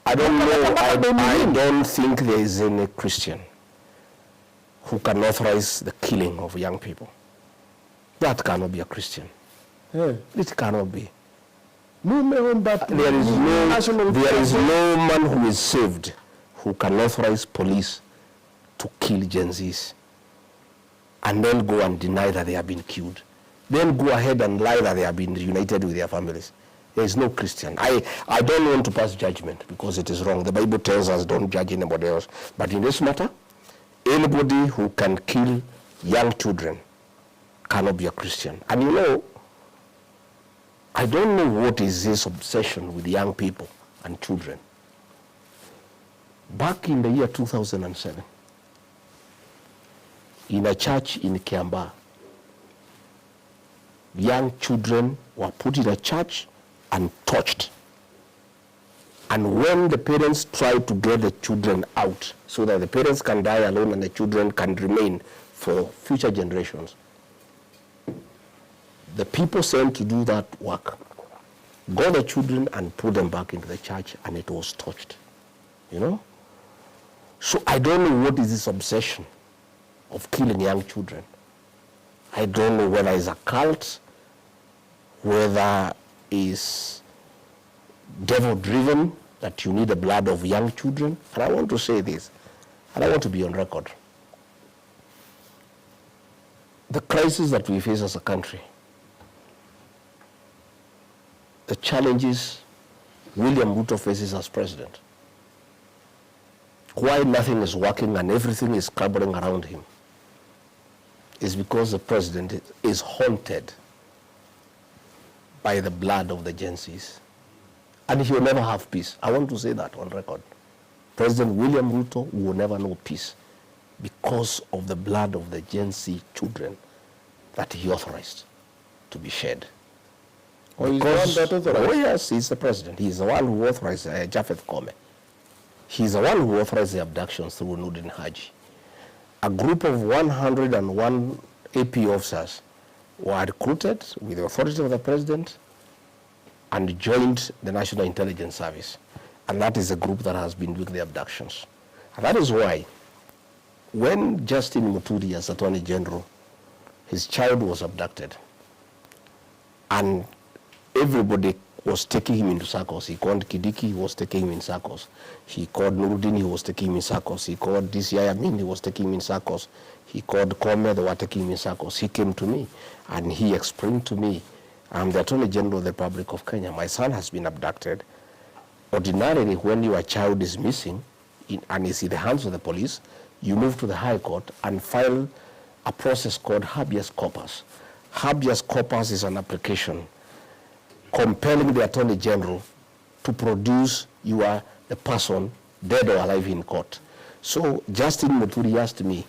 I don't know. I don't think there is any Christian who can authorize the killing of young people. That cannot be a Christian. Yeah. It cannot be. There is no man who is saved who can authorize police to kill Gen Zs and then go and deny that they have been killed. Then go ahead and lie that they have been reunited with their families. There is no Christian. I don't want to pass judgment because it is wrong. The Bible tells us don't judge anybody else. But in this matter, anybody who can kill young children cannot be a Christian. And you know, I don't know what is this obsession with young people and children. Back in the year 2007, in a church in Kiambaa, young children were put in a church and tortured. And when the parents tried to get the children out so that the parents can die alone and the children can remain for future generations, the people sent to do that work got the children and put them back into the church, and it was tortured. You know? So I don't know what is this obsession of killing young children. I don't know whether it's a cult, whether it's devil-driven, that you need the blood of young children. And I want to say this, and I want to be on record. The crisis that we face as a country, the challenges William Ruto faces as president, why nothing is working and everything is crumbling around him, is because the president is haunted by the blood of the Gen Zs. And he will never have peace. I want to say that on record. President William Ruto will never know peace because of the blood of the Gen Z children that he authorized to be shed. Oh, he's the one that authorized? Oh, yes, he's the president. He's the one who authorized Japheth Kome. He's the one who authorized the abductions through Nurdin Haji. A group of 101 AP officers were recruited with the authority of the president and joined the National Intelligence Service. And that is a group that has been doing the abductions. And that is why when Justin Muturi, as Attorney General, his child was abducted, and everybody was taking him into circles. He called Kidiki, he was taking him in circles. He called Nurdin, he was taking him in circles. He called DCI Amin, he was taking him in circles. He called Kome, they were taking him in circles. He came to me and he explained to me, I'm the Attorney General of the Republic of Kenya. My son has been abducted. Ordinarily, when your child is missing and is in the hands of the police, you move to the High Court and file a process called habeas corpus. Habeas corpus is an application compelling the Attorney General to produce the person dead or alive in court. So Justin Muturi asked me,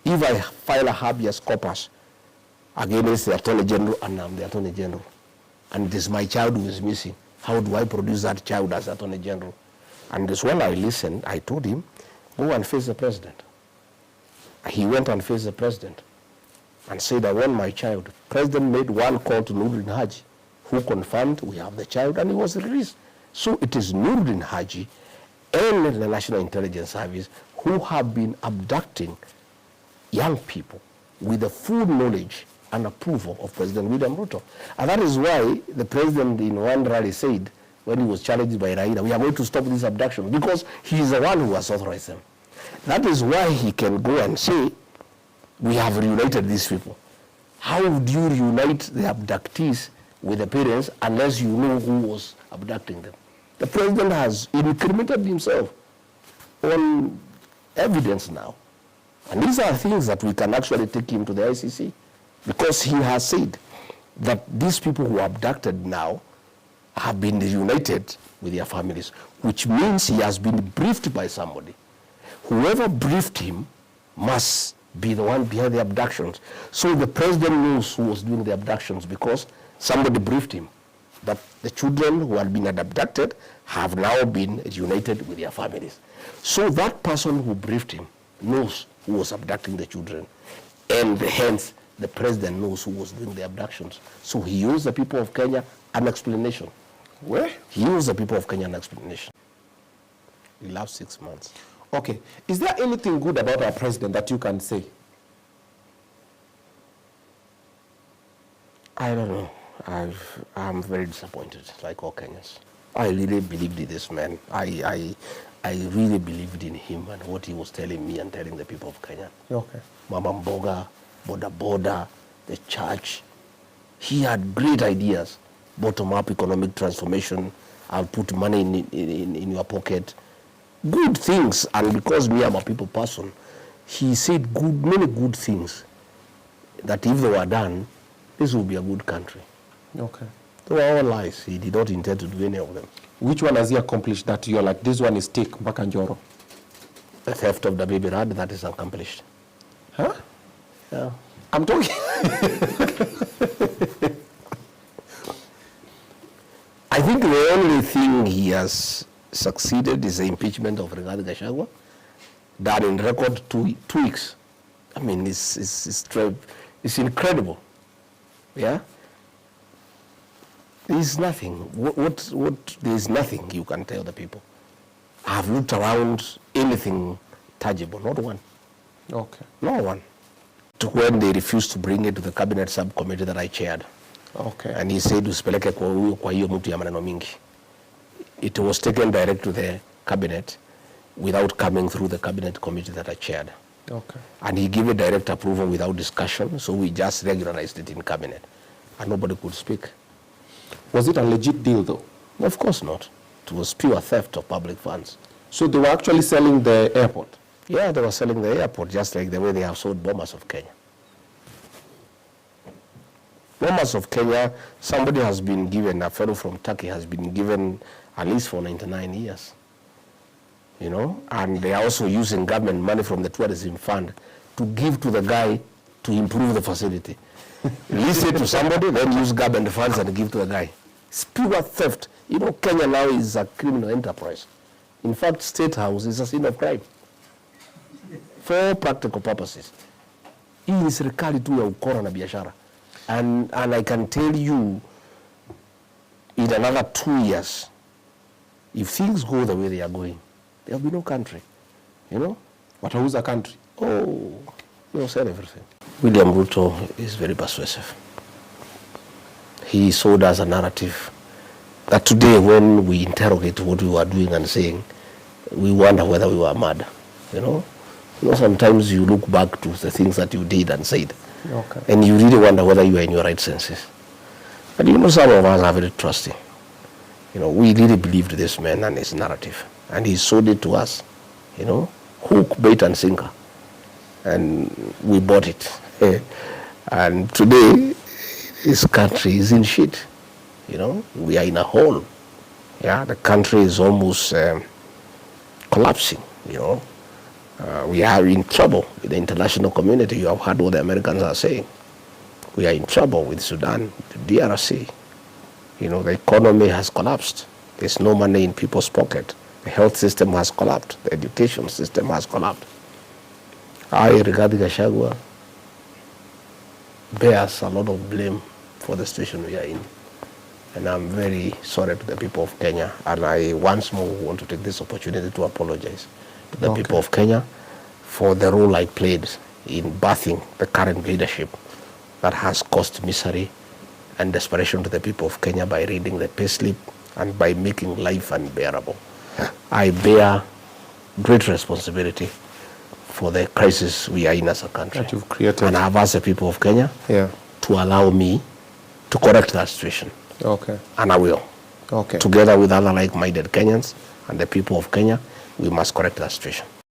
if I file a habeas corpus against the Attorney General and I'm the Attorney General, and it is my child who is missing, how do I produce that child as Attorney General? And this when I listened, I told him, go and face the president. He went and faced the president and said, I want my child. The president made one call to Nurdin Haji, who confirmed we have the child, and he was released. So it is Nurdin Haji and the National Intelligence Service who have been abducting young people with the full knowledge and approval of President William Ruto. And that is why the president in one rally said, when he was challenged by Raila, we are going to stop this abduction, because he is the one who has authorized them. That is why he can go and say, we have reunited these people. How do you reunite the abductees with the parents unless you know who was abducting them? The president has incriminated himself on evidence now. And these are things that we can actually take him to the ICC, because he has said that these people who are abducted now have been reunited with their families, which means he has been briefed by somebody. Whoever briefed him must be the one behind the abductions. So the president knows who was doing the abductions because somebody briefed him that the children who had been abducted have now been reunited with their families. So that person who briefed him knows who was abducting the children, and hence the president knows who was doing the abductions. So he owes the people of Kenya an explanation. Where? He owes the people of Kenya an explanation. He loves 6 months. Okay. Is there anything good about our president that you can say? I don't know. I'm very disappointed, like all Kenyans. I really believed in this man. I really believed in him and what he was telling me and telling the people of Kenya. Okay. Mama Mboga, Boda Boda, the church. He had great ideas. Bottom-up economic transformation. I'll put money in your pocket. Good things. And because me, I'm a people person, he said many good things that if they were done, this would be a good country. Okay. They were all lies. He did not intend to do any of them. Which one has he accomplished that you're like, this one is take Bakanjoro? The theft of the baby rat, that is accomplished. Huh? Yeah. I'm talking. I think the only thing he has succeeded is the impeachment of Gachagua, done in record 2 weeks. I mean, it's incredible. Yeah? There's nothing. There's nothing you can tell the people. I've looked around anything tangible, not one. Okay. No one. To when they refused to bring it to the cabinet subcommittee that I chaired. Okay. And he said, usipeleke kwa hiyo mtu ya maneno mingi. It was taken direct to the cabinet without coming through the cabinet committee that I chaired. Okay. And he gave a direct approval without discussion, so we just regularized it in cabinet. And nobody could speak. Was it a legit deal, though? Of course not. It was pure theft of public funds. So they were actually selling the airport? Yeah, they were selling the airport just like the way they have sold Bombers of Kenya. Bombers of Kenya, somebody has been given, a fellow from Turkey has been given a lease for 99 years. You know, and they are also using government money from the tourism fund to give to the guy to improve the facility. Lease it to somebody, then use government funds and give to the guy. It's pure theft. You know, Kenya now is a criminal enterprise. In fact, State House is a scene of crime. For practical purposes. Hii ni serikali tu ya ukora na biashara. And I can tell you, in another 2 years, if things go the way they are going, there will be no country. You know? Watauza country? Oh, they'll sell everything. William Ruto is very persuasive. He sold us a narrative that today when we interrogate what we were doing and saying, we wonder whether we were mad. You know, sometimes you look back to the things that you did and said, okay, and you really wonder whether you are in your right senses. But you know, some of us are very trusting. You know, we really believed this man and his narrative, and he sold it to us. You know, hook, bait, and sinker, and we bought it. And today, this country is in shit. You know, we are in a hole. Yeah, the country is almost collapsing. You know, we are in trouble with the international community. You have heard what the Americans are saying. We are in trouble with Sudan, the DRC. You know, the economy has collapsed. There's no money in people's pocket. The health system has collapsed. The education system has collapsed. I, regarding Gachagua, bears a lot of blame for the situation we are in. And I'm very sorry to the people of Kenya. And I once more want to take this opportunity to apologize to the people of Kenya for the role I played in birthing the current leadership that has caused misery and desperation to the people of Kenya by reading the payslip and by making life unbearable. I bear great responsibility for the crisis we are in as a country. That you've created. And I have asked the people of Kenya to allow me to correct that situation. Okay. And I will. Okay. Together with other like-minded Kenyans and the people of Kenya, we must correct that situation.